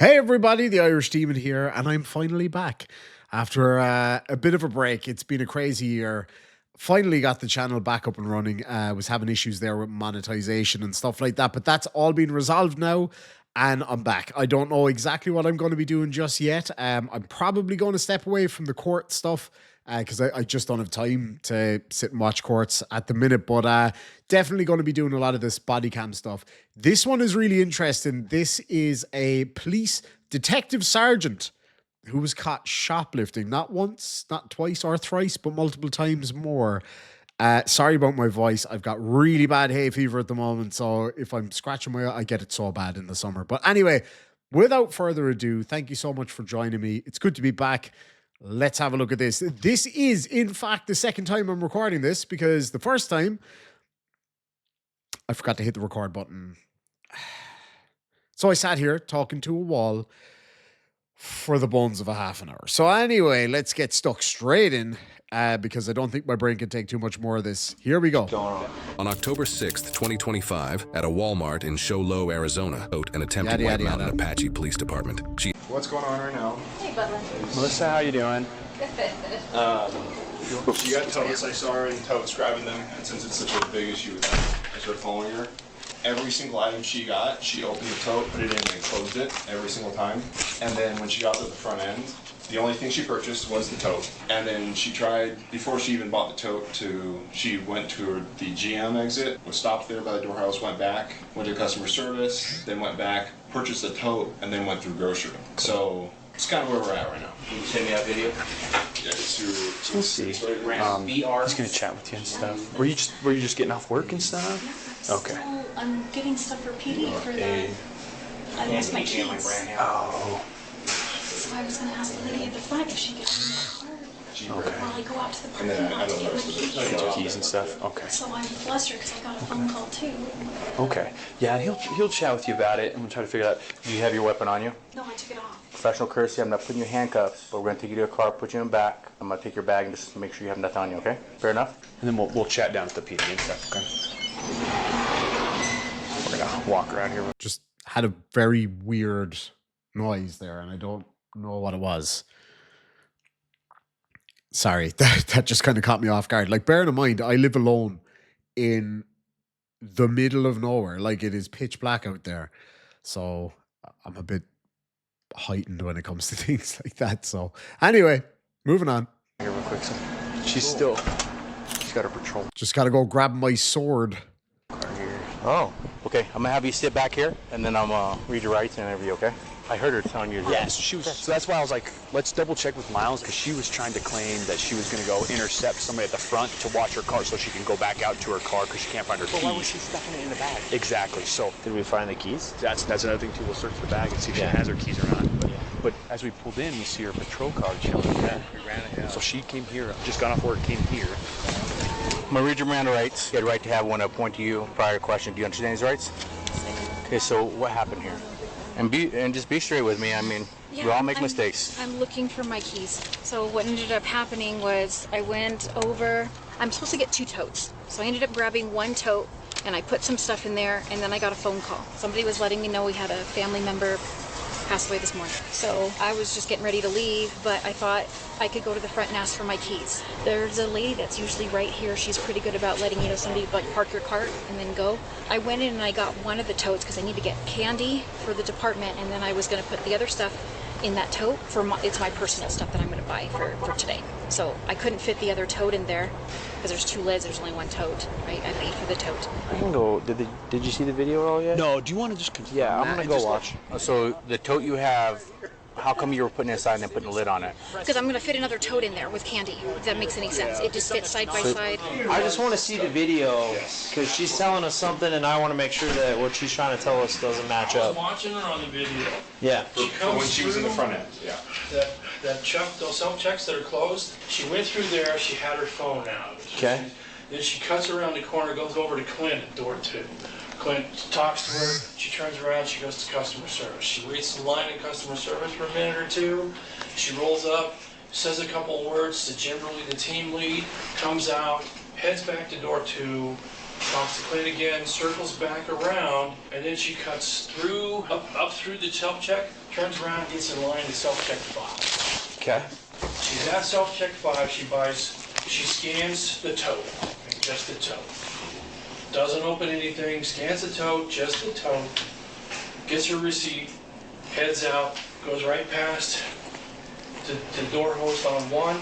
Hey everybody, the Irish Demon here, and I'm finally back after a bit of a break. It's been a crazy year. Finally got the channel back up and running. Was having issues there with monetization and stuff like that, but that's all been resolved now, and I'm back. I don't know exactly what I'm going to be doing just yet. I'm probably going to step away from the court stuff because I just don't have time to sit and watch courts at the minute, but definitely going to be doing a lot of this body cam stuff. This one is really interesting. This is a police detective sergeant who was caught shoplifting, not once, not twice or thrice, but multiple times more. Sorry about my voice. I've got really bad hay fever at the moment, so if I'm scratching my eye, I get it so bad in the summer. But anyway, without further ado, thank you so much for joining me. It's good to be back. Let's have a look at this. This is, in fact, the second time I'm recording this because the first time I forgot to hit the record button. So I sat here talking to a wall for the bones of a half an hour. So anyway, let's get stuck straight in because I don't think my brain can take too much more of this. Here we go. On October 6th, 2025, at a Walmart in Show Low, Arizona, an attempted white mountain Apache Police Department. What's going on right now? Hey, Butler. Melissa, how you doing? She got totes. I saw her in totes grabbing them, and since it's such a big issue with them, I started following her. Every single item she got, she opened the tote, put it in, and closed it every single time. And then when she got to the front end, the only thing she purchased was the tote. And then she tried, before she even bought the tote, she went to the GM exit, was stopped there by the doorhouse, went back, went to customer service, then went back, purchased the tote, and then went through grocery. So it's kind of where we're at right now. Can you send me that video? Yeah, it's through. We'll see. He's gonna chat with you and stuff. Were you just getting off work and stuff? Okay. So I'm getting stuff for PD for the. I lost my keys. Oh. So I was gonna ask the lady at the front if she could give me a card while I go out to the And parking then lot I to don't get know. my keys. Get your keys and stuff. Okay. So I'm flustered because I got a phone call too. Okay. Yeah, he'll chat with you about it, and we'll try to figure it out. Do you have your weapon on you? No, I took it off. Professional courtesy, I'm not putting you in handcuffs, but we're going to take you to a car, put you in the back. I'm going to take your bag and just make sure you have nothing on you, okay? Fair enough? And then we'll chat down at the PD and stuff. Okay. We're gonna walk around here. Just had a very weird noise there, and I don't know what it was. Sorry, that just kind of caught me off guard. Like, bearing in mind, I live alone in the middle of nowhere. Like, it is pitch black out there. So I'm a bit heightened when it comes to things like that. So anyway, moving on. Here real quick. So she's got her patrol Just got to go grab my sword. car here. Oh, okay. I'm going to have you sit back here, and then I'm going to read your rights and interview, okay? I heard her telling you. Yes, she was. So that's why I was like, let's double check with Miles because she was trying to claim that she was going to go intercept somebody at the front to watch her car so she can go back out to her car because she can't find her keys. Why was she stuffing it in the bag? Exactly. So Did we find the keys? that's another thing too. We'll search the bag and see if she has her keys or not. But as we pulled in, we see her patrol car chilling. We ran it, yeah. So she came here, just got off work, came here. I'm going to read your Miranda rights. You had a right to have one appoint to you prior to question. Do you understand these rights? Okay, so what happened here? And just be straight with me. I mean, we all make mistakes. I'm looking for my keys. So what ended up happening was I went over. I'm supposed to get 2 totes. So I ended up grabbing 1 tote and I put some stuff in there and then I got a phone call. Somebody was letting me know we had a family member pass away this morning. So I was just getting ready to leave, but I thought I could go to the front and ask for my keys. There's a lady that's usually right here. She's pretty good about letting you know somebody like park your cart and then go. I went in and I got one of the totes because I need to get candy for the department, and then I was going to put the other stuff in that tote for it's my personal stuff that I'm going to buy for today. So I couldn't fit the other tote in there because there's 2 lids. There's only 1 tote, right? I paid for the tote. I can go. Did you see the video at all yet? No, do you want to just confirm? Yeah, I'm that gonna and go just watch. So the tote you have, how come you were putting it aside and then putting a lid on it? Because I'm going to fit another tote in there with candy, if that makes any sense. It just fits side by side. I just want to see the video because she's telling us something, and I want to make sure that what she's trying to tell us doesn't match I was up. watching her on the video. Yeah. When she was in the front end, yeah. That check, those self-checks that are closed, she went through there, she had her phone out. Okay. Then she cuts around the corner, goes over to Clint at door 2. Clint talks to her, she turns around, she goes to customer service. She waits in line in customer service for a minute or 2. She rolls up, says a couple words to generally the team lead, comes out, heads back to door 2, talks to Clint again, circles back around, and then she cuts through, up through the self-check, turns around, gets in line to self-check 5. Okay. She's at self-check 5, she scans the tote, just the tote. Doesn't open anything, scans the tote, just the tote, gets her receipt, heads out, goes right past the door host on 1,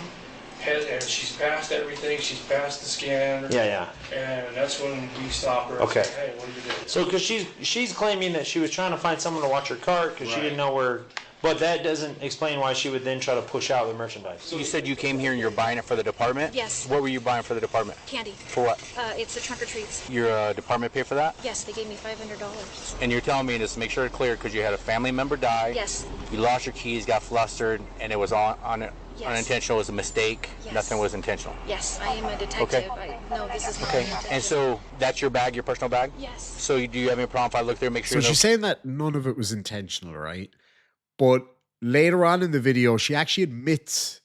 and she's passed everything, she's passed the scanner. Yeah. And that's when we stop her and Okay. say, hey, what did you do? So, because she's claiming that she was trying to find someone to watch her cart because she didn't know where. But that doesn't explain why she would then try to push out the merchandise. So you said you came here and you're buying it for the department? Yes. What were you buying for the department? Candy. For what? It's the trunk or treats. Your department paid for that? Yes, they gave me $500. And you're telling me just to make sure it's clear because you had a family member die. Yes. You lost your keys, got flustered, and it was Yes. unintentional. It was a mistake. Yes. Nothing was intentional. Yes, I am a detective. Okay. No, this is not Okay. an intention. And so that's your bag, your personal bag? Yes. So do you have any problem if I look there, make sure? So she's saying that none of it was intentional, right? But later on in the video, she actually admits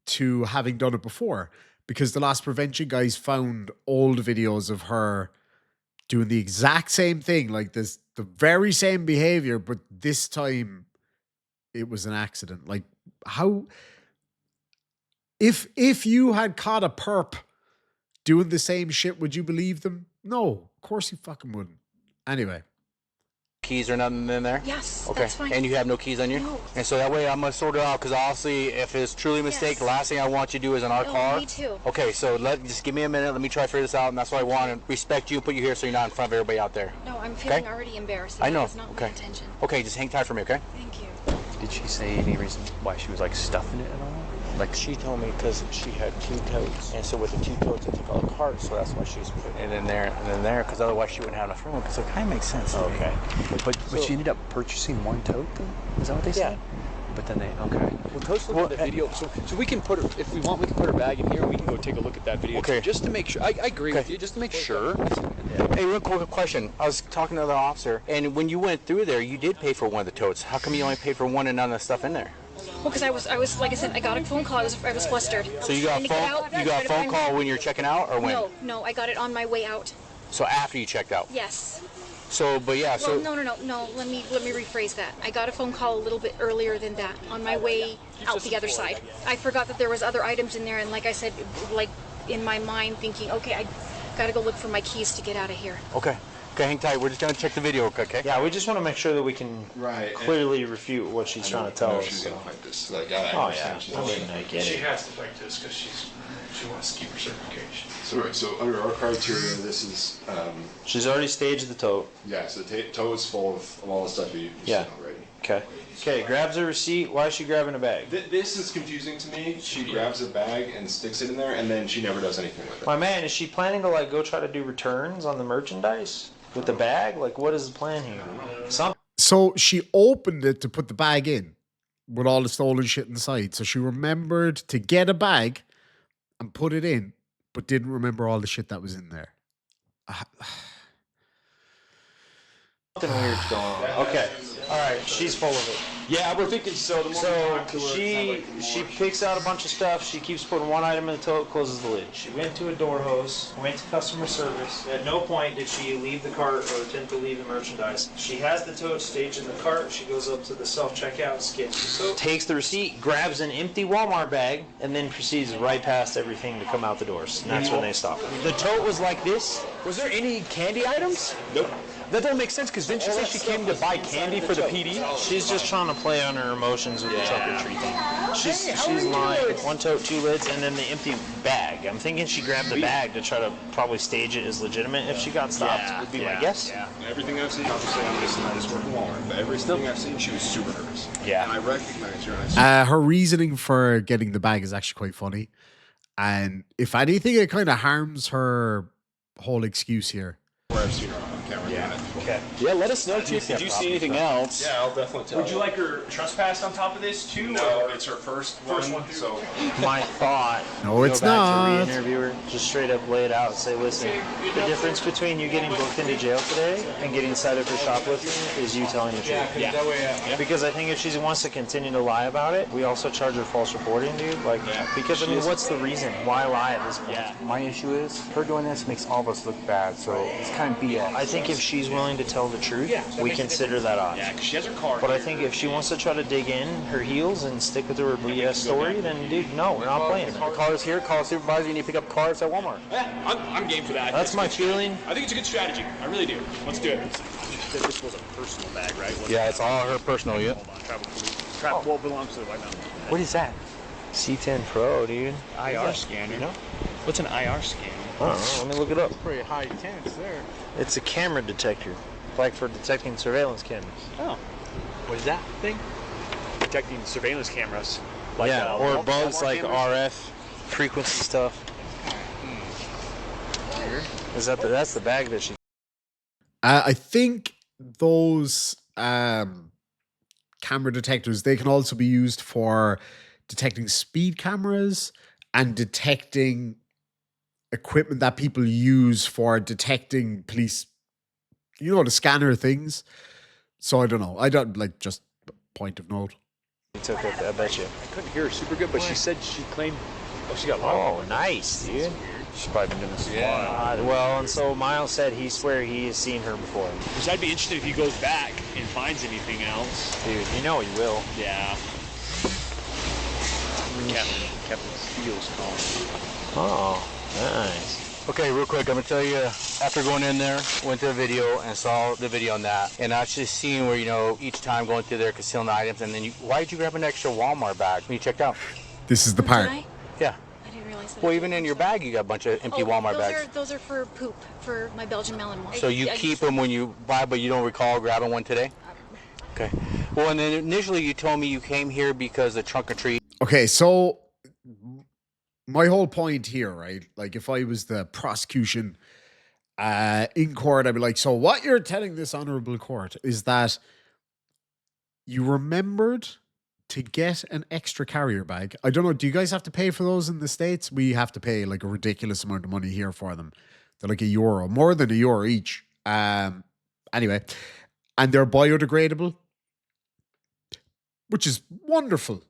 to having done it before because the loss prevention guys found old videos of her doing the exact same thing, like the very same behavior, but this time it was an accident. Like how if you had caught a perp doing the same shit, would you believe them? No, of course you fucking wouldn't. Anyway. keys or nothing in there? Yes, Okay. that's fine. And you have no keys on you? No. And so that way I'm going to sort it out because honestly, if it's truly a mistake, Yes. the last thing I want you to do is in our No, car. me too. Okay, so just give me a minute. Let me try to figure this out. And that's why I want to respect you and put you here so you're not in front of everybody out there. No, I'm feeling Okay. already embarrassed. I know. That was not Okay. my intention. Okay, just hang tight for me, okay? Thank you. Did she say any reason why she was like stuffing it at all? Like She told me because she had 2 totes, and so with the 2 totes, it took all the carts, so that's why she was putting it in there and then there, because otherwise she wouldn't have enough room. Because it kind of makes sense. to me. okay, but So- she ended up purchasing 1 tote though? Is that what they said? But then they Well, Toast looked at the video, so we can put her, if we want, we can put her bag in here and we can go take a look at that video. Okay. Too, just to make sure. I agree with you, just to make sure. Hey, real quick question. I was talking to the officer, and when you went through there, you did pay for one of the totes. How come you only paid for one and none of the stuff in there? Well, because I was like I said, I got a phone call. I was flustered. So you got a phone call when you're checking out, or when? No, I got it on my way out. So after you checked out. Yes. So, but yeah, so. Well, no. Let me rephrase that. I got a phone call a little bit earlier than that, on my way out the other side. I forgot that there was other items in there, and like I said, like in my mind, thinking, okay, I gotta go look for my keys to get out of here. Okay. Okay, hang tight. We're just gonna check the video, okay? Yeah, we just want to make sure that we can Right. clearly refute what she's trying to tell us. She's so. gonna fight this. Like, I Oh understand yeah, she's I not mean, I get She it. has to fight this because she wants to keep her certification. So under our criteria, this is, She's already staged the tote. yeah, so the tote is full of all the stuff you've Yeah. seen already. Okay. Okay, grabs a receipt. Why is she grabbing a bag? This is confusing to me. She grabs a bag and sticks it in there, and then she never does anything with it. My man, is she planning to like go try to do returns on the merchandise with the bag? Like, what is the plan here? Some. So she opened it to put the bag in with all the stolen shit inside. So she remembered to get a bag and put it in, but didn't remember all the shit that was in there. Something weird's going on. Okay. All right. She's full of it. Yeah, we're thinking so. The more we So talk to her, it she sounds like the more- picks out a bunch of stuff. She keeps putting one item in the tote, closes the lid. She went to a door host, went to customer service. At no point did she leave the cart or attempt to leave the merchandise. She has the tote staged in the cart. She goes up to the self-checkout, scans the tote, takes the receipt, grabs an empty Walmart bag, and then proceeds right past everything to come out the doors. And that's when they stop. The tote was like this. Was there any candy items? Nope. That don't make sense because didn't she say she came to buy candy for the PD? She's just trying to play on her emotions with the trunk or treat thing. She's lying. 1 tote, 2 lids, and then the empty bag. I'm thinking she grabbed the bag to try to probably stage it as legitimate if she got stopped. Would be my guess. Yeah. Everything I've seen, obviously, I'm just not just working Walmart, but everything I've seen, she was super nervous. Yeah. And I recognize her. And I Her reasoning for getting the bag is actually quite funny. And if anything, it kind of harms her whole excuse here. swear I've seen her on camera. Yeah. doing it before. Okay. Yeah, let us know too if you see anything else. Yeah, I'll definitely tell Would you like her trespassed on top of this too? No, or- it's her first First one. one. So My thought. No, it's go back not. To re-interview her, just straight up lay it out. Say, listen, the difference between you getting booked into jail today and getting cited for shoplifting is you telling the truth. Yeah. Because I think if she wants to continue to lie about it, we also charge her false reporting, dude. Like, because I mean, what's the reason? Why lie at this point? Yeah. My issue is her doing this makes all of us look bad, so it's kind of BS. I think if she's willing to tell the truth, we consider that option. Yeah, because she has her car. But I think if she wants to try to dig in her heels and stick with her BS story, then dude, no, we're not playing. Call us here, call a supervisor, you need to pick up cars at Walmart. Yeah, I'm game for that. That's my feeling. I think it's a good strategy. I really do. Let's do it. This was a personal bag, right? Yeah, it's all her personal. Yeah. Hold on, travel. What belongs to the White Mountain? What is that? C10 Pro, dude. IR scanner. You know? What's an IR scanner? I don't know. Let me look it up. Pretty high tense there. It's a camera detector, like for detecting surveillance cameras. Oh. What is that thing? Detecting surveillance cameras. Like, yeah, or Walmart bugs like cameras? RF frequency stuff. Is that that's the bag that she? I think those camera detectors, they can also be used for detecting speed cameras and detecting equipment that people use for detecting police, you know, the scanner things. So I don't know. I don't like, just point of note. You took it, I bet you. I couldn't hear her super good, but she said she claimed. Oh, she got Oh, nice, dude. She's probably been doing this a while. Well, and so Miles said he swear he has seen her before. Which I'd be interested if he goes back and finds anything else. Dude, you know he will. Yeah. Captain Steele's calling. Oh, nice. Okay, real quick, I'm gonna tell you, after going in there, went to the video and saw the video on that, and actually seeing where, you know, each time going through there, concealing the items, and then why did you grab an extra Walmart bag when you checked out? This is the part. Did I? Yeah. I didn't realize that. Well, even in your bag, you got a bunch of empty Walmart bags. Those are for poop, for my Belgian Malinois. So you keep them when you buy, but you don't recall grabbing one today? Okay. Well, and then initially you told me you came here because of trunk or treat. Okay, so my whole point here, right? Like, if I was the prosecution in court, I'd be like, so what you're telling this honorable court is that you remembered to get an extra carrier bag. I don't know, do you guys have to pay for those in the States? We have to pay like a ridiculous amount of money here for them. They're like €1, more than €1 each. Anyway, and they're biodegradable, which is wonderful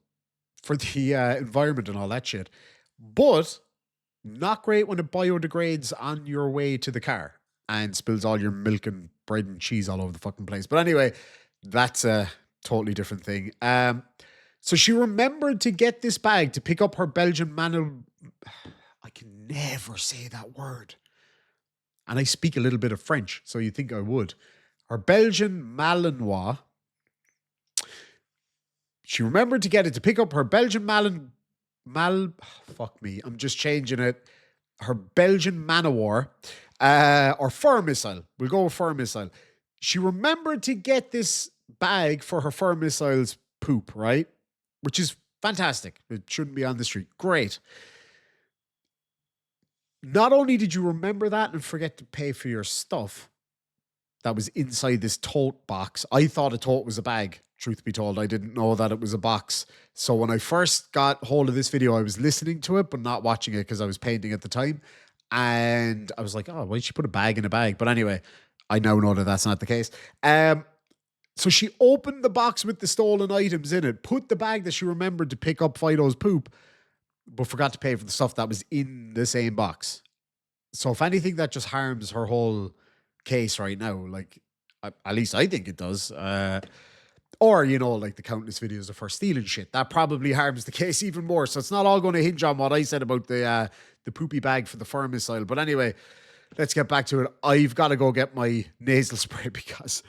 for the environment and all that shit. But not great when it biodegrades on your way to the car and spills all your milk and bread and cheese all over the fucking place. But anyway, that's a totally different thing. So she remembered to get this bag to pick up her Belgian I can never say that word. And I speak a little bit of French, so you think I would. Her Belgian Malinois. She remembered to get it to pick up her Belgian fuck me, I'm just changing it. Her Belgian Manowar, or fur missile. We'll go with fur missile. She remembered to get this bag for her fur missile's poop, right? Which is fantastic. It shouldn't be on the street. Great. Not only did you remember that and forget to pay for your stuff that was inside this tote box. I thought a tote was a bag, truth be told. I didn't know that it was a box. So when I first got hold of this video, I was listening to it, but not watching it because I was painting at the time. And I was like, oh, why did she put a bag in a bag? But anyway, I now know that that's not the case. So she opened the box with the stolen items in it, put the bag that she remembered to pick up Fido's poop, but forgot to pay for the stuff that was in the same box. So if anything, that just harms her whole case right now. Like, at least I think it does. Or, you know, like the countless videos of her stealing shit. That probably harms the case even more. So it's not all going to hinge on what I said about the poopy bag for the fur missile. But anyway, let's get back to it. I've got to go get my nasal spray because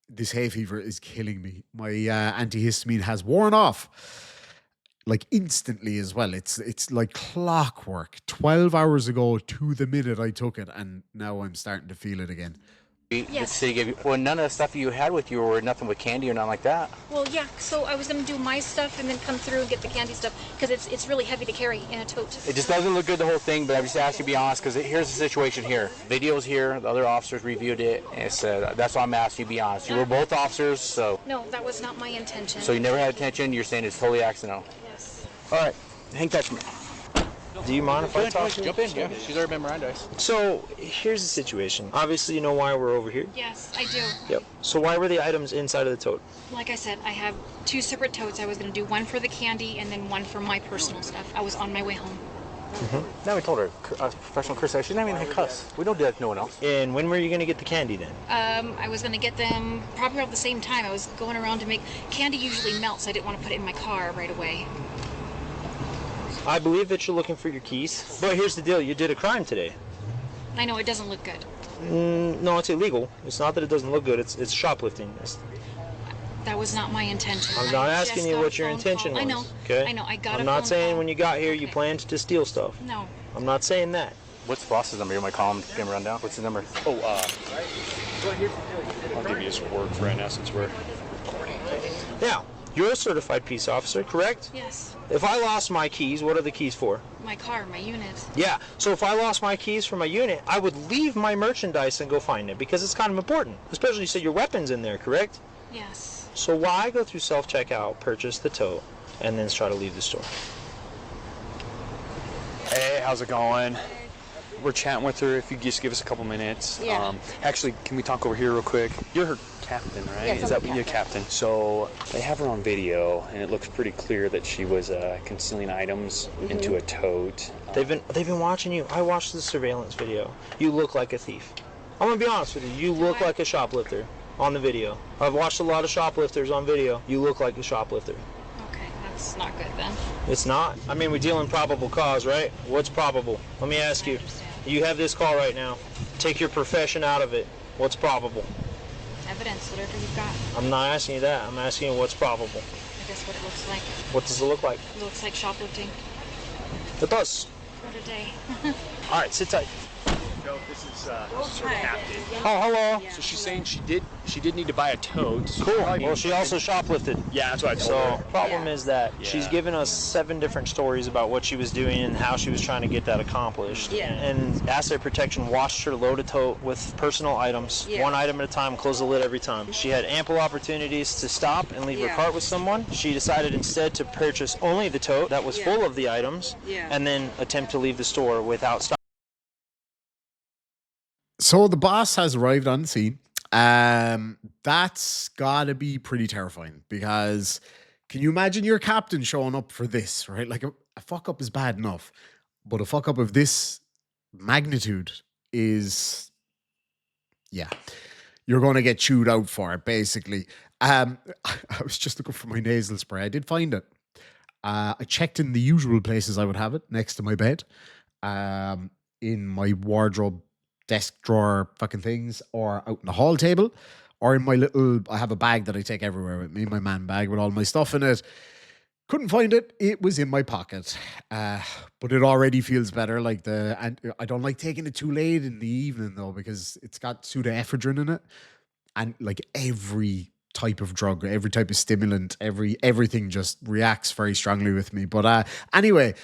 this hay fever is killing me. My antihistamine has worn off. Like instantly as well. It's like clockwork. 12 hours ago to the minute I took it, and now I'm starting to feel it again. Yes. So you gave, well, none of the stuff you had with you were nothing with candy or nothing like that. Well, yeah, so I was going to do my stuff and then come through and get the candy stuff because it's really heavy to carry in a tote. It just doesn't look good, the whole thing, but I just ask you to be honest, because here's the situation here. Video's here, the other officers reviewed it, and it said, that's why I'm asking you to be honest. You were both officers, so... No, that was not my intention. So you never had intention, you're saying it's totally accidental? Yes. All right, hang tight for me. Do you mind if I talk? Jump in, yeah. She's already been Mirandized. So here's the situation. Obviously, you know why we're over here. Yes, I do. Yep. So why were the items inside of the tote? Like I said, I have 2 separate totes. I was going to do one for the candy and then one for my personal stuff. I was on my way home. Now we told her, professional curse. She didn't even cuss. We don't do that to no one else. And when were you going to get the candy then? I was going to get them probably around the same time. I was going around to make... Candy usually melts. I didn't want to put it in my car right away. I believe that you're looking for your keys, but here's the deal. You did a crime today. I know, it doesn't look good. No, it's illegal. It's not that it doesn't look good. It's shoplifting. That was not my intention. I'm not I asking just you got what a your phone intention call. was. I know. Okay? I know. I got a I'm not phone saying call. when you got here you Okay. planned to steal stuff. No. I'm not saying that. What's the boss's number? You might call him, give him a rundown. What's the number? Oh, I'll give you his work right now since we're... Now, you're a certified peace officer, correct? Yes. If I lost my keys, what are the keys for? My car, my unit. Yeah, so if I lost my keys from my unit, I would leave my merchandise and go find it because it's kind of important. Especially you said your weapon's in there, correct? Yes. So why go through self-checkout, purchase the tote, and then try to leave the store? Hey, how's it going? We're chatting with her. If you just give us a couple minutes. Yeah. Actually, can we talk over here real quick? You're her captain, right? Yes, Is I'm that the what you're captain? So they have her on video, and it looks pretty clear that she was concealing items into a tote. They've been watching you. I watched the surveillance video. You look like a thief. I'm gonna be honest with you. You look like a shoplifter on the video. I've watched a lot of shoplifters on video. You look like a shoplifter. Okay, that's not good then. It's not. I mean, we deal in probable cause, right? What's probable? Let me ask you. You have this call right now. Take your profession out of it. What's probable? Evidence, whatever you've got. I'm not asking you that. I'm asking you what's probable. I guess what it looks like. What does it look like? It looks like shoplifting. It does. What a day. All right, sit tight. Joe, this is her captain. Oh, hello. So she's saying she did need to buy a tote. So Cool. probably Well, she also shoplifted. Yeah, that's what I told So, her. problem is that she's Yeah. given us 7 different stories about what she was doing and how she was trying to get that accomplished. Yeah. And asset protection watched her load a tote with personal items, Yeah. one item at a time, close the lid every time. She had ample opportunities to stop and leave her Yeah. cart with someone. She decided instead to purchase only the tote that was Yeah. full of the items Yeah. and then attempt to leave the store without stopping. So the boss has arrived on the scene. That's gotta be pretty terrifying because can you imagine your captain showing up for this, right? Like a fuck up is bad enough, but a fuck up of this magnitude is, yeah, you're going to get chewed out for it, basically. I was just looking for my nasal spray. I did find it. I checked in the usual places I would have it, next to my bed, in my wardrobe, desk drawer fucking things, or out on the hall table, or in my little, I have a bag that I take everywhere with me, my man bag with all my stuff in it. Couldn't find it. It was in my pocket. But it already feels better. Like and I don't like taking it too late in the evening though, because it's got pseudoephedrine in it. And like every type of drug, every type of stimulant, everything just reacts very strongly with me. But anyway,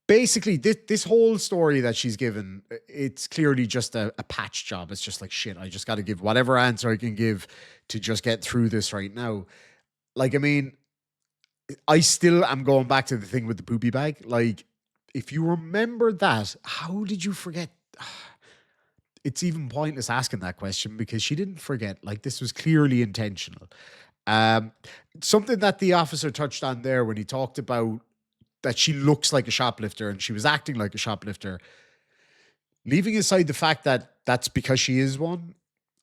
basically, this whole story that she's given, it's clearly just a patch job. It's just like, shit, I just got to give whatever answer I can give to just get through this right now. Like, I mean, I still am going back to the thing with the poopy bag. Like, if you remember that, how did you forget? It's even pointless asking that question because she didn't forget. Like, this was clearly intentional. Something that the officer touched on there when he talked about that she looks like a shoplifter and she was acting like a shoplifter. Leaving aside the fact that that's because she is one,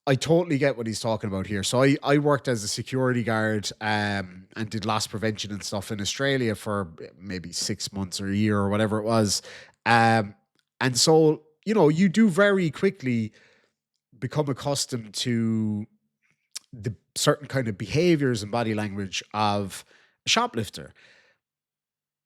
I totally get what he's talking about here. So I worked as a security guard and did loss prevention and stuff in Australia for maybe 6 months or a year or whatever it was. And so, you know, you do very quickly become accustomed to the certain kind of behaviors and body language of a shoplifter.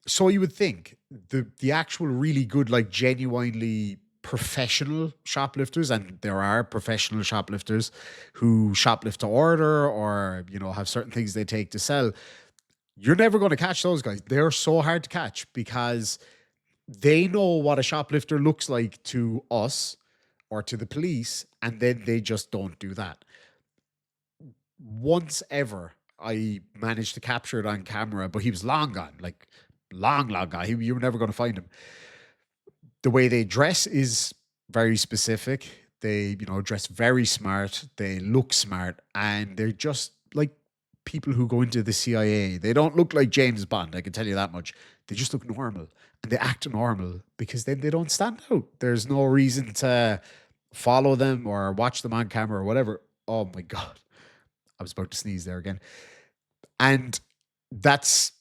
So you would think the actual really good, like genuinely professional shoplifters, and there are professional shoplifters who shoplift to order or, you know, have certain things they take to sell. You're never going to catch those guys. They're so hard to catch because they know what a shoplifter looks like to us or to the police, and then they just don't do that. Once ever, I managed to capture it on camera, but he was long gone, like long gone. You were never going to find him. The way they dress is very specific. They, you know, dress very smart. They look smart, and they're just like people who go into the CIA. They don't look like James Bond, I can tell you that much. They just look normal, and they act normal because then they don't stand out. There's no reason to follow them or watch them on camera or whatever. Oh my God. I was about to sneeze there again. And that's,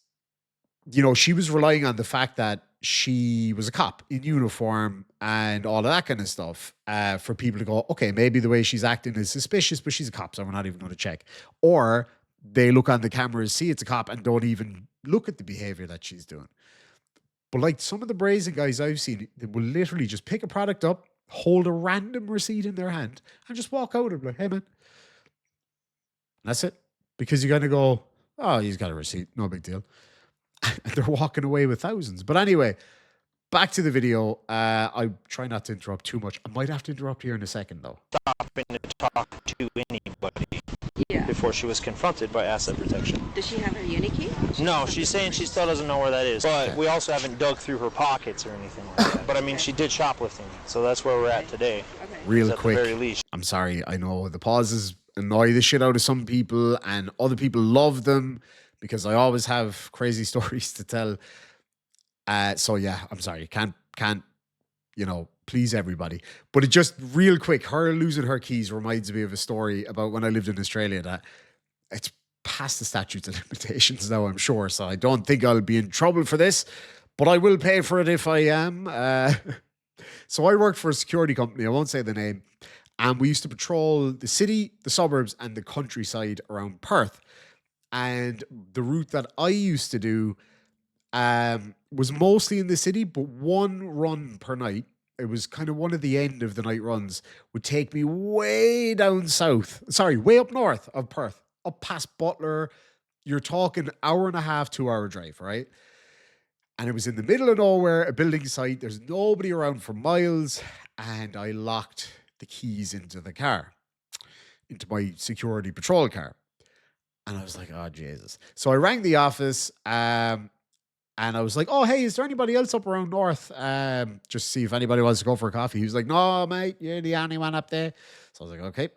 you know, she was relying on the fact that she was a cop in uniform and all of that kind of stuff for people to go, okay, maybe the way she's acting is suspicious, but she's a cop, so we're not even going to check. Or they look on the cameras, see it's a cop, and don't even look at the behavior that she's doing. But like some of the brazen guys I've seen, they will literally just pick a product up, hold a random receipt in their hand, and just walk out and be like, hey man. That's it. Because you're going to go, oh, he's got a receipt, no big deal. And they're walking away with thousands. But anyway, back to the video. I try not to interrupt too much. I might have to interrupt here in a second, though. Stopping to talk to anybody before she was confronted by asset protection. Does she have her uni key? No, she's saying she still doesn't know where that is. But we also haven't dug through her pockets or anything like that. But I mean, she did shoplifting. So that's where we're at today. Real quick. At the very least. I'm sorry. I know the pauses annoy the shit out of some people, and other people love them because I always have crazy stories to tell. So yeah, I'm sorry. Can't, you know, please everybody. But it just real quick, her losing her keys reminds me of a story about when I lived in Australia that it's past the statutes of limitations now, I'm sure. So I don't think I'll be in trouble for this, but I will pay for it if I am. So I worked for a security company. I won't say the name. And we used to patrol the city, the suburbs, and the countryside around Perth. And the route that I used to do was mostly in the city, but one run per night, it was kind of one of the end of the night runs, would take me way down south. Sorry, way up north of Perth, up past Butler. You're talking hour and a half, 2 hour drive, right? And it was in the middle of nowhere, a building site. There's nobody around for miles. And I locked the keys into the car, into my security patrol car. And I was like, oh, Jesus. So I rang the office and I was like, oh, hey, is there anybody else up around north? Just see if anybody wants to go for a coffee. He was like, no, mate, you're the only one up there. So I was like, okay.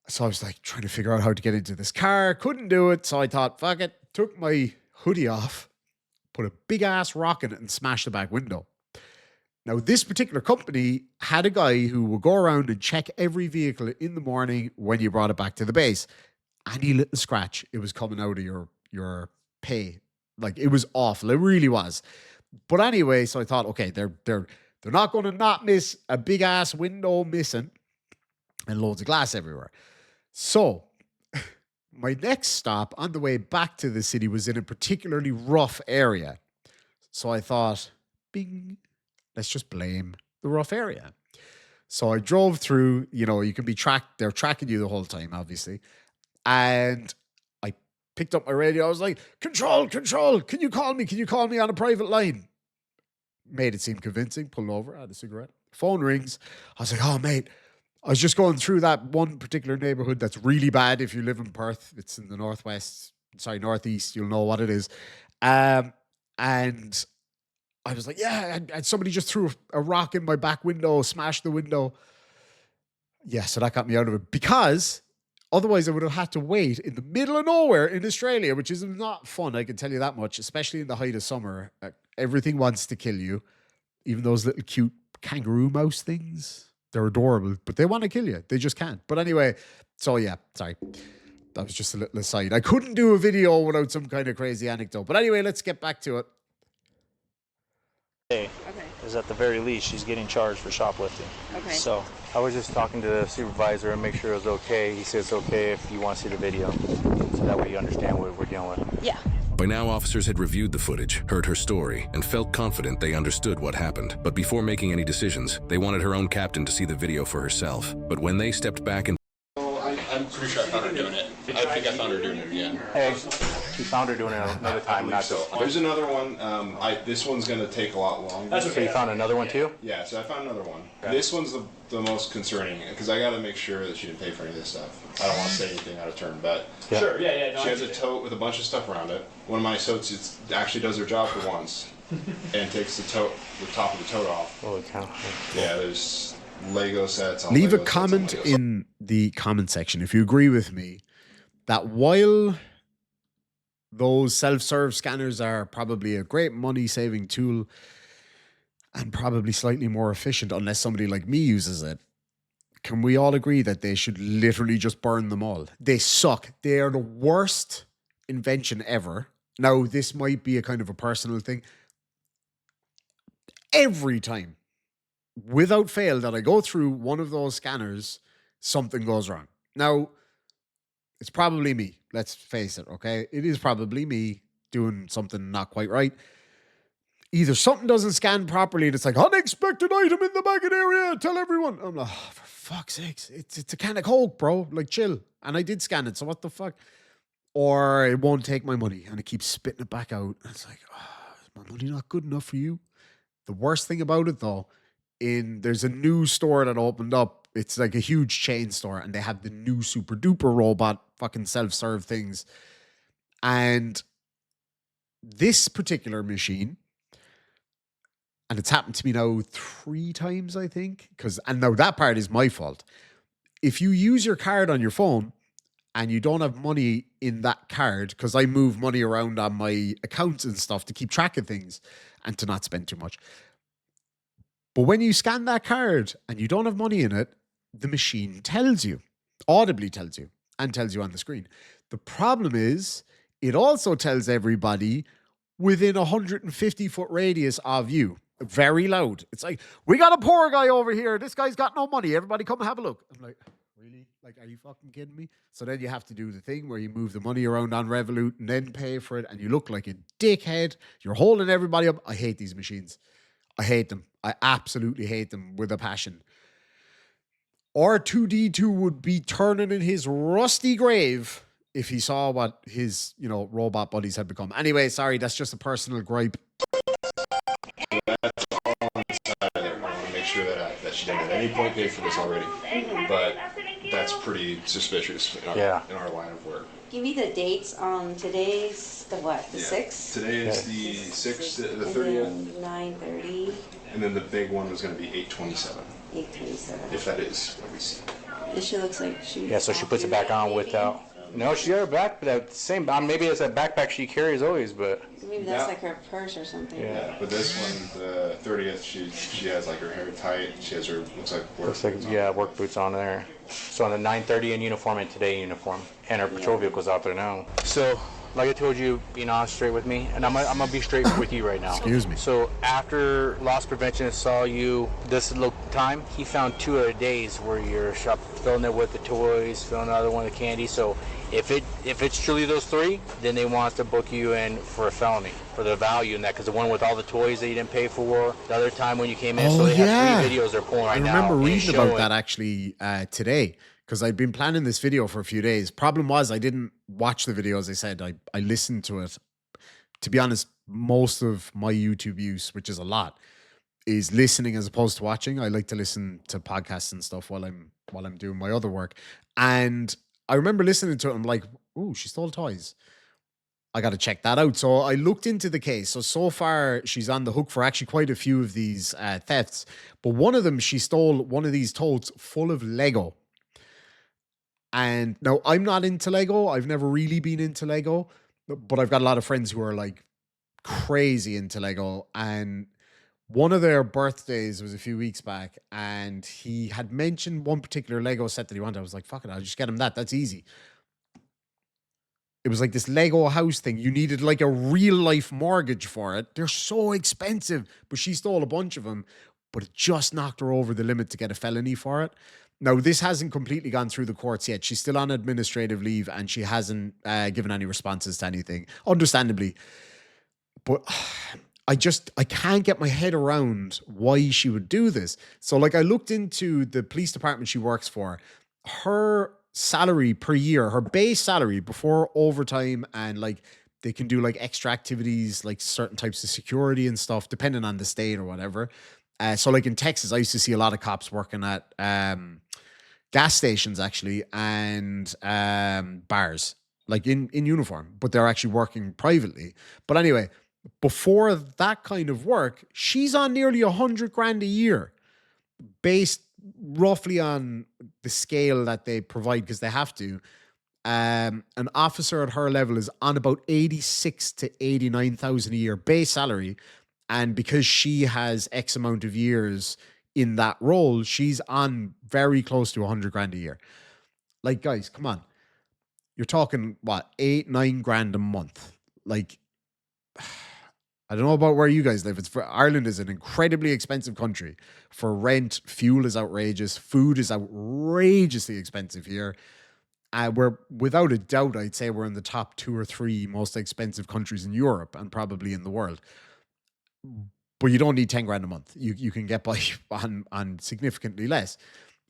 So I was like trying to figure out how to get into this car. Couldn't do it. So I thought, fuck it. Took my hoodie off, put a big ass rock in it and smashed the back window. Now, this particular company had a guy who would go around and check every vehicle in the morning when you brought it back to the base. Any little scratch, it was coming out of your pay. Like, it was awful. It really was. But anyway, so I thought, okay, they're not going to not miss a big ass window missing and loads of glass everywhere. So my next stop on the way back to the city was in a particularly rough area. So I thought, bing, let's just blame the rough area. So I drove through, you know, you can be tracked. They're tracking you the whole time, obviously. And I picked up my radio. I was like, control, can you call me? Can you call me on a private line? Made it seem convincing. Pulled over, had a cigarette. Phone rings. I was like, oh, mate, I was just going through that one particular neighborhood that's really bad if you live in Perth. It's in the northeast. You'll know what it is. And I was like, yeah, and somebody just threw a rock in my back window, smashed the window. Yeah, so that got me out of it because otherwise I would have had to wait in the middle of nowhere in Australia, which is not fun, I can tell you that much, especially in the height of summer. Everything wants to kill you. Even those little cute kangaroo mouse things, they're adorable, but they want to kill you. They just can't. But anyway, so yeah, sorry. That was just a little aside. I couldn't do a video without some kind of crazy anecdote. But anyway, let's get back to it. Okay. Is at the very least she's getting charged for shoplifting. Okay. So I was just talking to the supervisor and make sure it was okay. He said it's okay if you want to see the video, so that way you understand what we're dealing with. Yeah. By now, officers had reviewed the footage, heard her story, and felt confident they understood what happened. But before making any decisions, they wanted her own captain to see the video for herself. But when they stepped back and I'm pretty sure I found her doing it. I think I found her doing it again. Hey, you found her doing it another time, not So there's another one. This one's gonna take a lot longer. That's So you found another one too? Yeah, so I found another one. This one's the most concerning because I gotta make sure that she didn't pay for any of this stuff. I don't want to say anything out of turn, but Sure, yeah. No, she has a tote with a bunch of stuff around it. One of my associates actually does her job for once and takes the top of the tote off. Holy cow. Yeah, there's Lego sets. Leave Lego a sets, comment Lego sets. in the comment section if you agree with me that while those self-serve scanners are probably a great money-saving tool and probably slightly more efficient unless somebody like me uses it, can we all agree that they should literally just burn them all? They suck. They are the worst invention ever. Now, this might be a kind of a personal thing. Every time, without fail, that I go through one of those scanners, something goes wrong. Now, it's probably me. Let's face it, okay? It is probably me doing something not quite right. Either something doesn't scan properly and it's like, unexpected item in the baggage area, tell everyone. I'm like, oh, for fuck's sakes, it's a can of Coke, bro. Like, chill. And I did scan it, so what the fuck? Or it won't take my money and it keeps spitting it back out. And it's like, oh, is my money not good enough for you? The worst thing about it, though, there's a new store that opened up. It's like a huge chain store, and they have the new super duper robot fucking self-serve things. And this particular machine, and it's happened to me now 3 times, I think, and now that part is my fault. If you use your card on your phone and you don't have money in that card, because I move money around on my accounts and stuff to keep track of things and to not spend too much. But when you scan that card and you don't have money in it, the machine tells you, audibly tells you, and tells you on the screen. The problem is, it also tells everybody within 150-foot radius of you. Very loud. It's like, we got a poor guy over here. This guy's got no money. Everybody come and have a look. I'm like, really? Like, are you fucking kidding me? So then you have to do the thing where you move the money around on Revolut and then pay for it, and you look like a dickhead. You're holding everybody up. I hate these machines. I hate them. I absolutely hate them with a passion. R2D2 would be turning in his rusty grave if he saw what his, robot buddies had become. Anyway, sorry, that's just a personal gripe. That's all on the side. I want to make sure that she didn't at any point pay for this already. But that's pretty suspicious in our line of work. Give me the dates on today's, the 6th? Today is the 6th, the 30th. 9:30. And then the big one was going to be 8/27. 8/27. If that is what we see. This she looks like she. Yeah, so she puts it back on without. No, she got her back, but that same. Maybe it's that backpack she carries always, but. Maybe that's like her purse or something. Yeah, but this one, the 30th, she has like her hair tight. She has her work boots on. Work boots on there. So on the 9:30 in uniform and today in uniform, and her patrol vehicle's out there now. So. Like I told you, being honest straight with me, and I'm gonna be straight with you right now. Excuse me. So after loss prevention saw you this little time, he found 2 other days where you're filling it with the toys, filling another one with the candy. So if it's truly those 3, then they want to book you in for a felony for the value in that, because the one with all the toys that you didn't pay for, the other time when you came in, so they have 3 videos they're pulling right now. I remember reading about that actually today. Because I'd been planning this video for a few days. Problem was, I didn't watch the video, as I said. I listened to it. To be honest, most of my YouTube use, which is a lot, is listening as opposed to watching. I like to listen to podcasts and stuff while I'm doing my other work. And I remember listening to it. I'm like, ooh, she stole toys. I got to check that out. So I looked into the case. So far, she's on the hook for actually quite a few of these thefts. But one of them, she stole one of these totes full of Lego. And now I'm not into Lego. I've never really been into Lego, but I've got a lot of friends who are like crazy into Lego. And one of their birthdays was a few weeks back, and he had mentioned one particular Lego set that he wanted. I was like, fuck it, I'll just get him that. That's easy. It was like this Lego house thing. You needed like a real life mortgage for it. They're so expensive, but she stole a bunch of them, but it just knocked her over the limit to get a felony for it. Now, this hasn't completely gone through the courts yet. She's still on administrative leave and she hasn't given any responses to anything, understandably. But I can't get my head around why she would do this. So, like, I looked into the police department she works for. Her salary per year, her base salary before overtime, and like they can do like extra activities, like certain types of security and stuff, depending on the state or whatever. So, like in Texas, I used to see a lot of cops working at gas stations actually, and bars, like in uniform, but they're actually working privately. But anyway, before that kind of work, she's on nearly 100 grand a year, based roughly on the scale that they provide because they have to. An officer at her level is on about 86 to 89,000 a year base salary, and because she has X amount of years in that role, she's on very close to 100 grand a year. Like, guys, come on. You're talking what, 8, 9 grand a month? Like, I don't know about where you guys live. Ireland is an incredibly expensive country for rent. Fuel is outrageous. Food is outrageously expensive here. We're, without a doubt, I'd say we're in the top 2 or 3 most expensive countries in Europe and probably in the world. But you don't need 10 grand a month. You can get by on significantly less.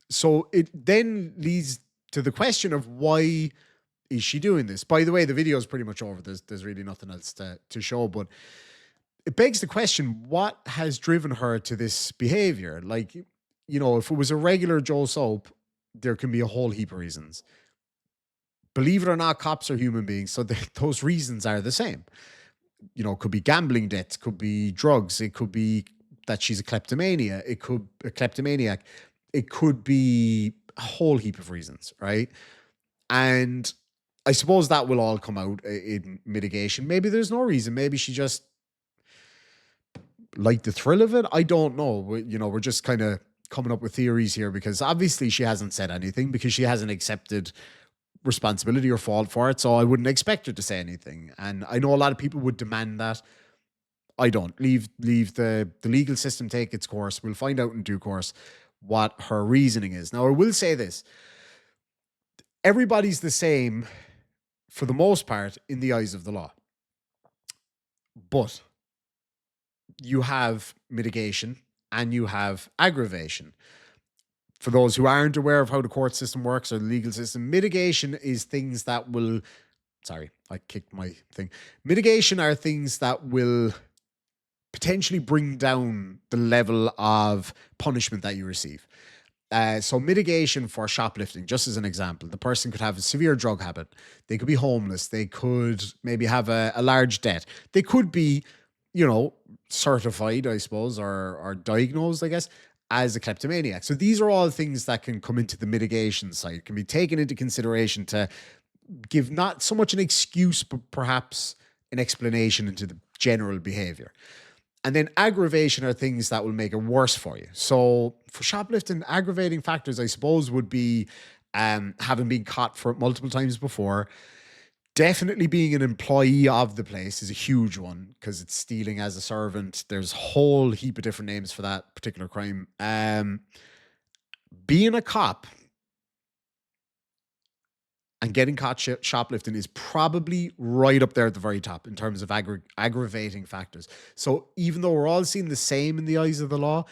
So it then leads to the question of why is she doing this? By the way, the video is pretty much over. There's really nothing else to show, but it begs the question, what has driven her to this behavior? Like, you know, if it was a regular Joe Soap, there can be a whole heap of reasons. Believe it or not, cops are human beings, so those reasons are the same. You know, it could be gambling debts, could be drugs, it could be that she's a kleptomania, it could a kleptomaniac, it could be a whole heap of reasons, right? And I suppose that will all come out in mitigation. Maybe there's no reason. Maybe she just liked the thrill of it. I don't know. We're just kind of coming up with theories here because obviously she hasn't said anything because she hasn't accepted responsibility or fault for it. So I wouldn't expect her to say anything. And I know a lot of people would demand that. I don't. Leave the legal system take its course. We'll find out in due course what her reasoning is. Now, I will say this. Everybody's the same for the most part in the eyes of the law. But you have mitigation and you have aggravation. For those who aren't aware of how the court system works or the legal system, mitigation is things that will... Sorry, I kicked my thing. Mitigation are things that will potentially bring down the level of punishment that you receive. So mitigation for shoplifting, just as an example, the person could have a severe drug habit. They could be homeless. They could maybe have a large debt. They could be, certified, I suppose, or diagnosed, I guess, as a kleptomaniac. So these are all things that can come into the mitigation side, can be taken into consideration to give not so much an excuse, but perhaps an explanation into the general behavior. And then aggravation are things that will make it worse for you. So for shoplifting, aggravating factors, I suppose, would be having been caught for it multiple times before. Definitely being an employee of the place is a huge one because it's stealing as a servant. There's a whole heap of different names for that particular crime. Being a cop and getting caught shoplifting is probably right up there at the very top in terms of aggravating factors. So even though we're all seeing the same in the eyes of the law,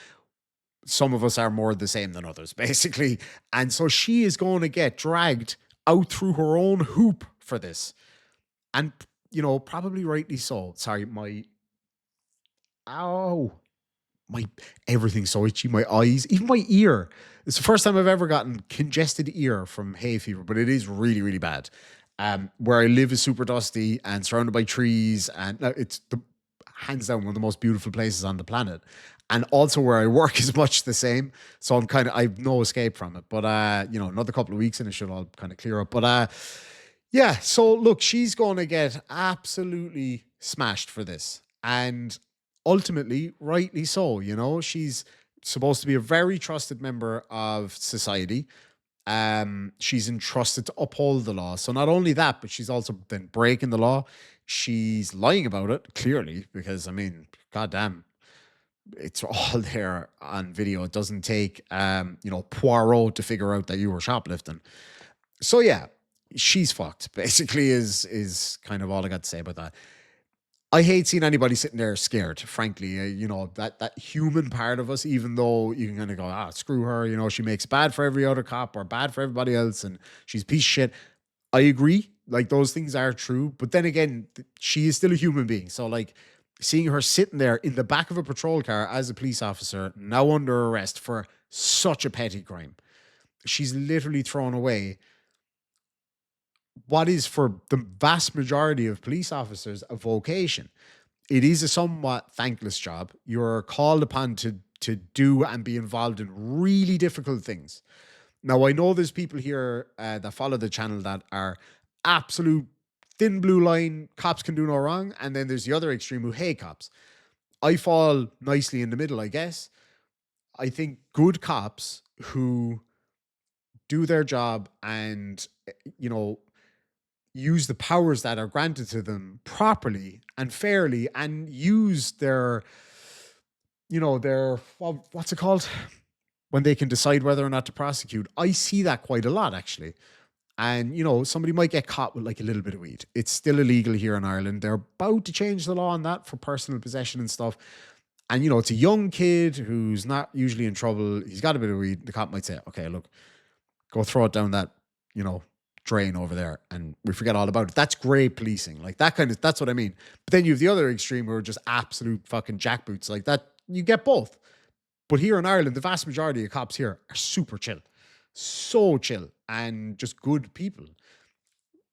some of us are more the same than others, basically. And so she is going to get dragged out through her own hoop for this. And, probably rightly so. Sorry, my everything's so itchy, my eyes, even my ear. It's the first time I've ever gotten congested ear from hay fever, but it is really, really bad. Where I live is super dusty and surrounded by trees, and it's hands down one of the most beautiful places on the planet. And also where I work is much the same. So I've no escape from it. But, another couple of weeks and it should all kind of clear up. But, yeah, so look, she's going to get absolutely smashed for this. And ultimately, rightly so, she's supposed to be a very trusted member of society. She's entrusted to uphold the law. So not only that, but she's also then breaking the law. She's lying about it, clearly, because, goddamn, it's all there on video. It doesn't take, Poirot to figure out that you were shoplifting. So yeah, she's fucked. Basically, is kind of all I got to say about that. I hate seeing anybody sitting there scared, frankly. That human part of us, even though you can kind of go, screw her, she makes it bad for every other cop or bad for everybody else, and she's a piece of shit. I agree. Like, those things are true. But then again, she is still a human being. So, like, seeing her sitting there in the back of a patrol car as a police officer, now under arrest for such a petty crime, she's literally thrown away what is, for the vast majority of police officers, a vocation. It is a somewhat thankless job. You're called upon to do and be involved in really difficult things. Now, I know there's people here that follow the channel that are absolute thin blue line, cops can do no wrong. And then there's the other extreme who hate cops. I fall nicely in the middle, I guess. I think good cops who do their job and, use the powers that are granted to them properly and fairly, and use their, what's it called? When they can decide whether or not to prosecute. I see that quite a lot, actually. And, somebody might get caught with like a little bit of weed. It's still illegal here in Ireland. They're about to change the law on that for personal possession and stuff. And, it's a young kid who's not usually in trouble. He's got a bit of weed. The cop might say, okay, look, go throw it down that, drain over there, and we forget all about it. That's great policing. Like, that's what I mean. But then you have the other extreme who are just absolute fucking jackboots. Like that, you get both. But here in Ireland, the vast majority of cops here are super chill. So chill and just good people.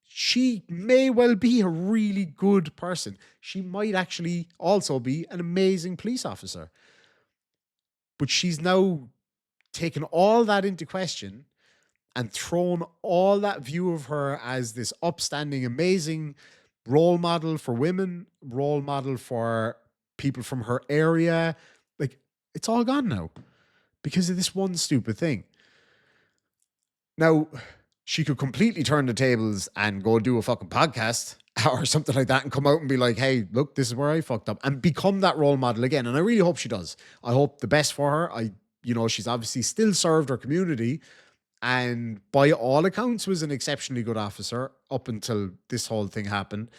She may well be a really good person. She might actually also be an amazing police officer. But she's now taken all that into question and thrown all that view of her as this upstanding, amazing role model for women, role model for people from her area. Like, it's all gone now because of this one stupid thing. Now, she could completely turn the tables and go do a fucking podcast or something like that and come out and be like, hey, look, this is where I fucked up, and become that role model again. And I really hope she does. I hope the best for her. She's obviously still served her community, and by all accounts was an exceptionally good officer up until this whole thing happened.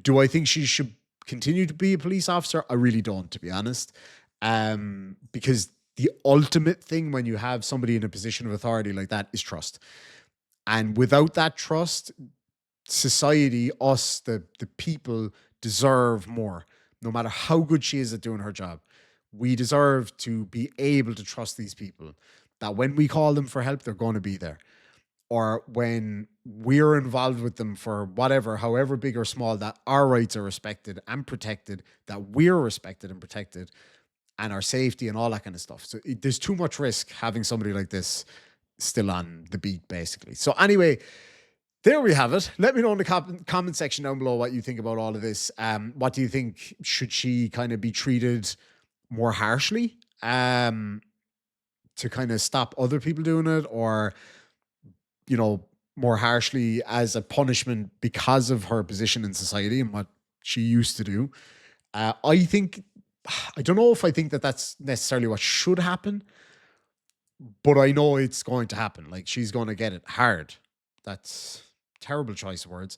Do I think she should continue to be a police officer? I really don't, to be honest. Because the ultimate thing when you have somebody in a position of authority like that is trust. And without that trust, society, us, the people, deserve more. No matter how good she is at doing her job, we deserve to be able to trust these people. That when we call them for help, they're going to be there. Or when we're involved with them for whatever, however big or small, that our rights are respected and protected, that we're respected and protected, and our safety and all that kind of stuff. So there's too much risk having somebody like this still on the beat, basically. So anyway, there we have it. Let me know in the comment section down below what you think about all of this. What do you think? Should she kind of be treated more harshly? To kind of stop other people doing it, or, more harshly as a punishment because of her position in society and what she used to do. I don't know if I think that that's necessarily what should happen, but I know it's going to happen. Like, she's going to get it hard. That's terrible choice of words.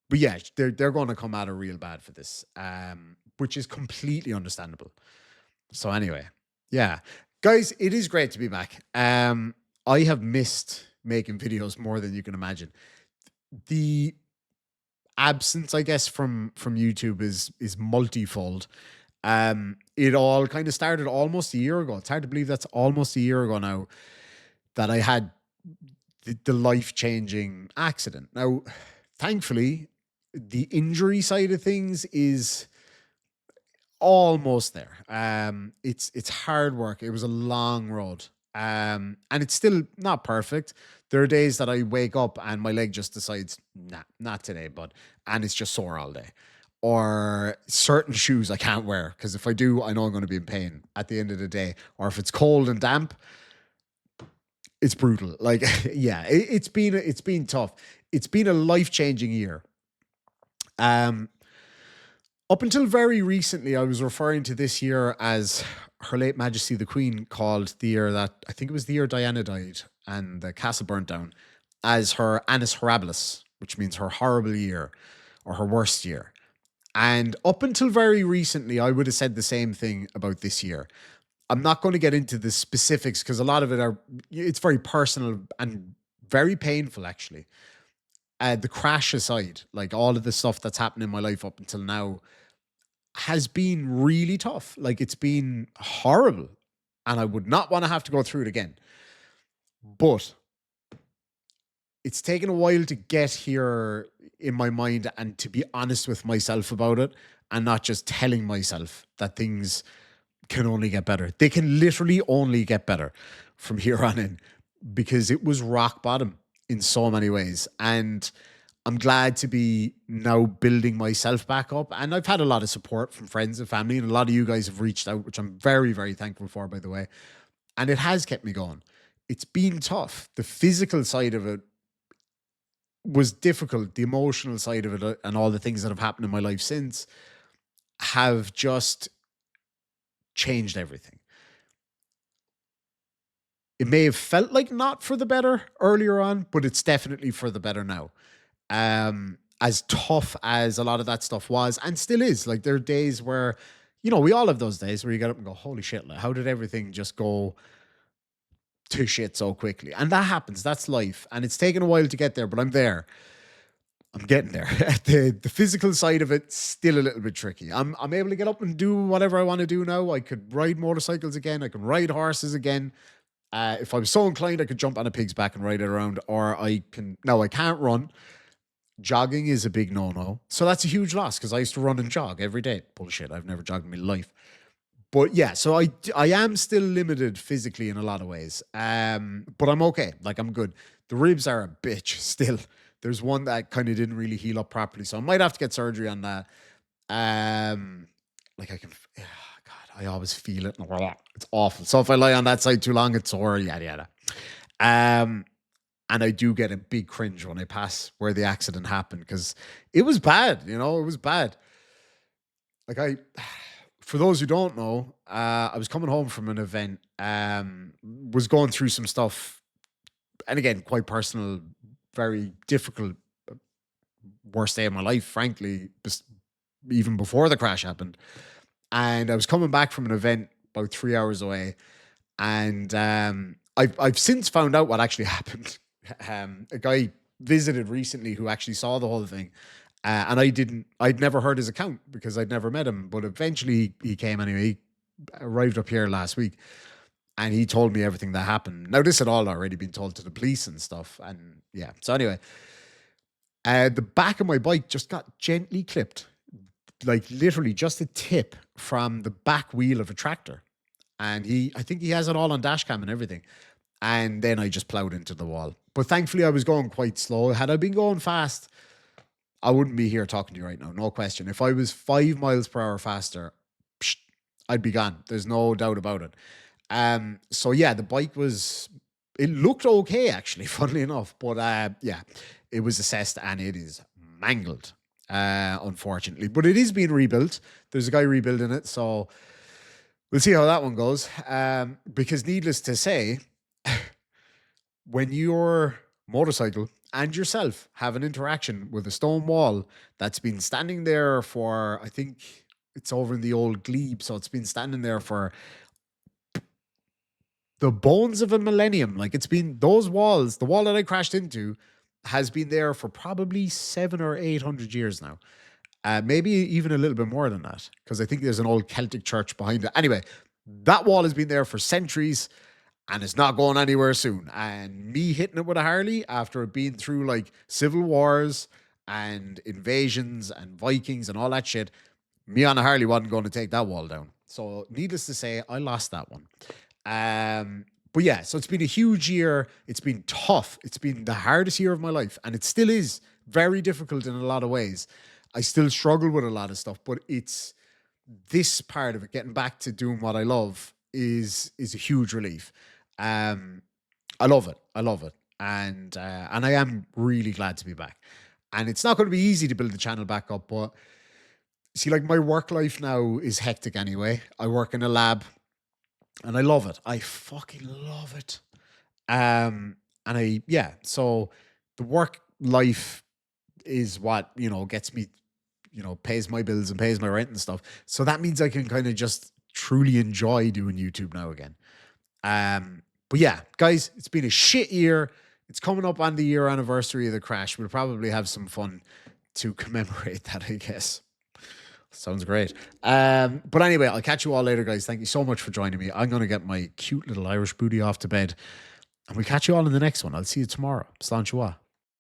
But yeah, they're going to come at her real bad for this, which is completely understandable. So anyway, yeah. Guys, it is great to be back. I have missed making videos more than you can imagine. The absence, I guess, from YouTube is multifold. It all kind of started almost a year ago. It's hard to believe that's almost a year ago now that I had the life-changing accident. Now, thankfully, the injury side of things is almost there. It's hard work. It was a long road. And it's still not perfect. There are days that I wake up and my leg just decides, nah, not today, bud. And it's just sore all day. Or certain shoes I can't wear because if I do, I know I'm going to be in pain at the end of the day. Or if it's cold and damp, it's brutal. Like, yeah, it's been tough. It's been a life-changing year. Up until very recently, I was referring to this year as Her Late Majesty the Queen called the year that, I think it was the year Diana died and the castle burnt down, as her Annus Horribilis, which means her horrible year or her worst year. And up until very recently, I would have said the same thing about this year. I'm not going to get into the specifics because a lot of it's very personal and very painful, actually. The crash aside, like all of the stuff that's happened in my life up until now has been really tough. Like, it's been horrible and I would not want to have to go through it again. But it's taken a while to get here in my mind and to be honest with myself about it and not just telling myself that things can only get better. They can literally only get better from here on in, because it was rock bottom in so many ways. And I'm glad to be now building myself back up. And I've had a lot of support from friends and family, and a lot of you guys have reached out, which I'm very, very thankful for, by the way. And it has kept me going. It's been tough. The physical side of it was difficult. The emotional side of it and all the things that have happened in my life since have just changed everything. It may have felt like not for the better earlier on, but it's definitely for the better now. As tough as a lot of that stuff was and still is, like, there are days where, you know, we all have those days where you get up and go, holy shit, like, how did everything just go to shit so quickly? And that happens. That's life. And it's taken a while to get there, but I'm there. I'm getting there. The physical side of it's still a little bit tricky. I'm able to get up and do whatever I want to do now. I could ride motorcycles again. I can ride horses again. If I was so inclined, I could jump on a pig's back and ride it around. Or I can't run. Jogging is a big no-no. So that's a huge loss because I used to run and jog every day. Bullshit. I've never jogged in my life. But yeah, so I am still limited physically in a lot of ways. But I'm okay. Like, I'm good. The ribs are a bitch still. There's one that kind of didn't really heal up properly. So I might have to get surgery on that. Like, I can, God, I always feel it. It's awful. So if I lie on that side too long, it's sore, yada, yada. And I do get a big cringe when I pass where the accident happened because it was bad, you know, it was bad. Like, for those who don't know, I was coming home from an event, was going through some stuff, and again, quite personal, very difficult, worst day of my life, frankly, even before the crash happened. And I was coming back from an event about 3 hours away, and I've since found out what actually happened. A guy visited recently who actually saw the whole thing. And I'd never heard his account because I'd never met him, but eventually he came anyway. He arrived up here last week and he told me everything that happened. Now, this had all already been told to the police and stuff. And yeah, so anyway, the back of my bike just got gently clipped, like literally just a tip from the back wheel of a tractor. And I think he has it all on dash cam and everything. And then I just plowed into the wall. But thankfully I was going quite slow. Had I been going fast, I wouldn't be here talking to you right now. No question. If I was 5 miles per hour faster, I'd be gone. There's no doubt about it. So yeah, the bike it looked okay actually, funnily enough. But yeah, it was assessed and it is mangled, unfortunately. But it is being rebuilt. There's a guy rebuilding it. So we'll see how that one goes. Because needless to say, when your motorcycle and yourself have an interaction with a stone wall that's been standing there for, I think it's over in the old glebe, so it's been standing there for the bones of a millennium. Like, it's been those walls, the wall that I crashed into has been there for probably 700 or 800 years now. Maybe even a little bit more than that, because I think there's an old Celtic church behind it. Anyway, that wall has been there for centuries and it's not going anywhere soon. And me hitting it with a Harley after being through like civil wars and invasions and Vikings and all that shit, me on a Harley wasn't going to take that wall down. So needless to say, I lost that one. But yeah, so it's been a huge year. It's been tough. It's been the hardest year of my life. And it still is very difficult in a lot of ways. I still struggle with a lot of stuff, but it's this part of it, getting back to doing what I love, is a huge relief. I love it. I love it. And I am really glad to be back. And it's not going to be easy to build the channel back up, but see, like, my work life now is hectic anyway. I work in a lab. And I love it. I fucking love it. So the work life is what, gets me, pays my bills and pays my rent and stuff. So that means I can kind of just truly enjoy doing YouTube now again. But yeah, guys, it's been a shit year. It's coming up on the year anniversary of the crash. We'll probably have some fun to commemorate that, I guess. Sounds great. But anyway, I'll catch you all later, guys. Thank you so much for joining me. I'm going to get my cute little Irish booty off to bed. And we'll catch you all in the next one. I'll see you tomorrow. Slán